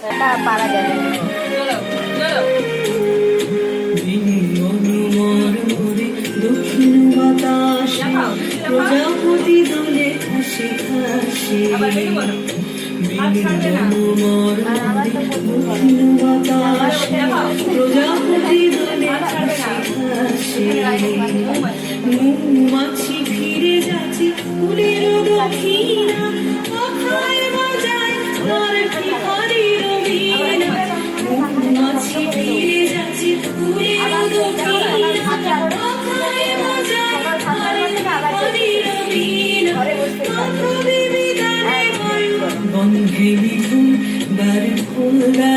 এটা পারা যাবে না। দক্ষিণ বাতাস প্রজাপতি দোলে হাসি হাসি দক্ষিণ বাতাস প্রজাপতি দোলে হাসি হাসি মৌমাছি ফিরে যাচ্ছে ফুলের দক্ষিণা পাখায় বাজায় আর কি হরির বীণা মৌমাছি ফিরে যাচ্ছে ফুলের দক্ষিণা পাখায় বাজায় আর কি হরির বীণা প্রদীপ বিদায় বায়ু বন্ধে মিথুন বার খোলা